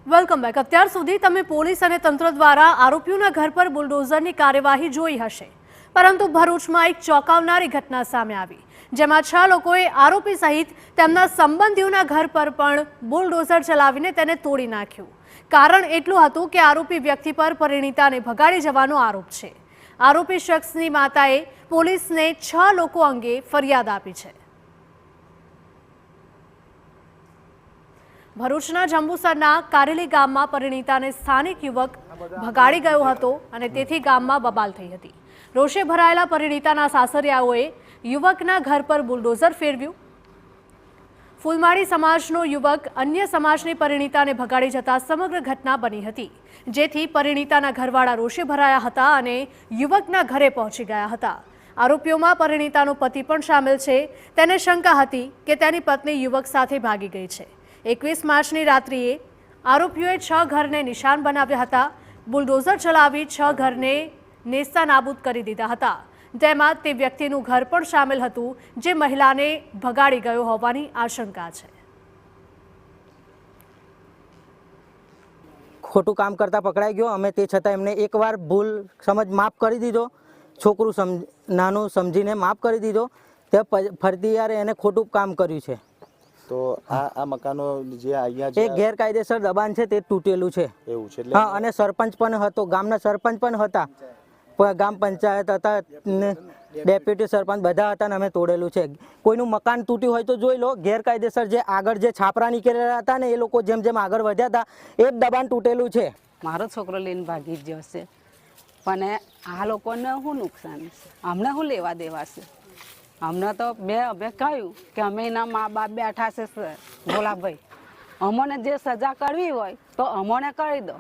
Welcome back. અત્યાર સુધી તમે પોલીસ અને તંત્ર દ્વારા આરોપીઓના ઘર પર બુલડોઝરની કાર્યવાહી જોઈ હશે, પરંતુ ભરૂચમાં એક ચોંકાવનારી ઘટના સામે આવી, જેમાં 6 લોકોએ આરોપી સહિત તેમના સંબંધીઓના ઘર પર પણ બુલડોઝર ચલાવીને તેને તોડી નાખ્યું। કારણ એટલું હતું કે આરોપી વ્યક્તિ પર પરિણીતાને ભગાડી જવાનો આરોપ છે। આરોપી શખ્સની માતાએ પોલીસને 6 લોકો અંગે ફરિયાદ આપી છે। ભરૂચના જંબુસરના કારેલી ગામમાં પરિણીતાને સ્થાનિક યુવક ભગાડી ગયો હતો અને તેથી ગામમાં બબાલ થઈ હતી। રોષે ભરાયેલા પરિણીતાના સાસરિયાઓએ યુવકના ઘર પર બુલડોઝર ફેરવ્યું। ફૂલમાળી સમાજનો યુવક અન્ય સમાજની પરિણીતાને ભગાડી જતા સમગ્ર ઘટના બની હતી, જેથી પરિણીતાના ઘરવાળા રોષે ભરાયા હતા અને યુવકના ઘરે પહોંચી ગયા હતા। આરોપીઓમાં પરિણીતાનો પતિ પણ સામેલ છે। તેને શંકા હતી કે તેની પત્ની યુવક સાથે ભાગી ગઈ છે। 21 માર્ચની રાત્રિએ આરોપીઓએ 6 ઘરને નિશાન બનાવ્યા હતા। બુલડોઝર ચલાવી 6 ઘરને નેસ્તાનાબૂદ કરી દીધા હતા, જેમાં તે વ્યક્તિનું ઘર પણ સામેલ હતું, જે મહિલાને ભગાડી ગયો હોવાની આશંકા છે। ખોટું કામ કરતા પકડાઈ ગયો, અમે તે છતાં એમને એકવાર ભૂલ સમજ માફ કરી દીધો। છોકરું નાનું સમજીને માફ કરી દીધો, તે ફરતી યાર એને ખોટું કામ કર્યું છે। તો આ મકાનો જે અહીંયા જે ગેરકાયદેસર દબાણ છે તે તૂટેલું છે એવું છે। હા, અને સરપંચ પણ હતો, ગામના સરપંચ પણ હતા, ગામ પંચાયત હતા, ડેપ્યુટી સરપંચ બધા હતા ને અમે તોડેલું છે। કોઈનું મકાન તૂટ્યું હોય તો જોઈ લો। ગેરકાયદેસર જે આગળ જે છાપરા નીકળેલા હતા ને, એ લોકો જેમ જેમ આગળ વધ્યા હતા એ જ દબાણ તૂટેલું છે। મારો છોકરો લઈને ભાગી જ જશે, પણ આ લોકોને શું નુકસાન છે? અમને શું લેવા દેવા છે? અમને તો અમે કહ્યું કે અમે એના મા બાપ બેઠા છે ભોલાભાઈ, અમને જે સજા કરવી હોય તો અમને કરી દો,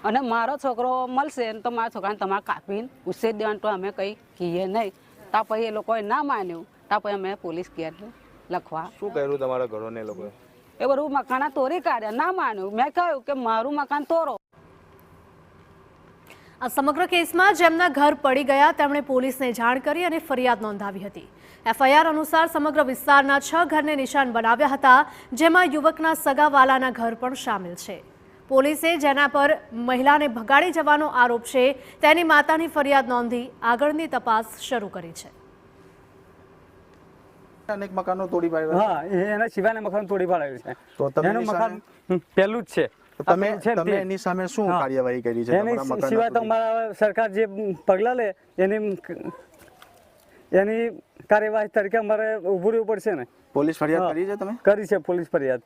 અને મારો છોકરો મળશે તો મારા છોકરાને તમારે કાપીને ઉછેર દેવાનું, તો અમે કંઈ કહીએ નહીં। તો પછી એ લોકોએ ના માન્યું, તો પછી અમે પોલીસ કેસ લખવા। શું કર્યું તમારા ઘરોને લોકોએ? એ બધું મકાન તોડી કાઢ્યા, ના માન્યું। મેં કહ્યું કે મારું મકાન તોડો। આ સમગ્ર કેસમાં જેમના ઘર પડી ગયા તેમણે પોલીસને જાણ કરી અને ફરિયાદ નોંધાવી હતી। એફઆઈઆર અનુસાર સમગ્ર વિસ્તારના 6 ઘરને નિશાન બનાવ્યા હતા, જેમાં યુવકના સગાવાલાના ઘર પણ સામેલ છે। પોલીસે જેના પર મહિલાને ભગાડી જવાનો આરોપ છે, તેની માતાની ફરિયાદ નોંધી આગળની તપાસ શરૂ કરી છે। અનેક મકાનો તોડી પાડ્યા? હા, એના સિવાયના મકાન તોડી પાડ્યું છે। તો તમે એનું મકાન પહેલું જ છે। તમે એની સામે શું કાર્યવાહી કરી છે? એની સિવાય તો અમારા સરકાર જે પગલાં લે એની કાર્યવાહી તરીકે અમારે ઉભું રહેવું પડશે ને। પોલીસ ફરિયાદ કરી છે તમે? કરી છે પોલીસ ફરિયાદ।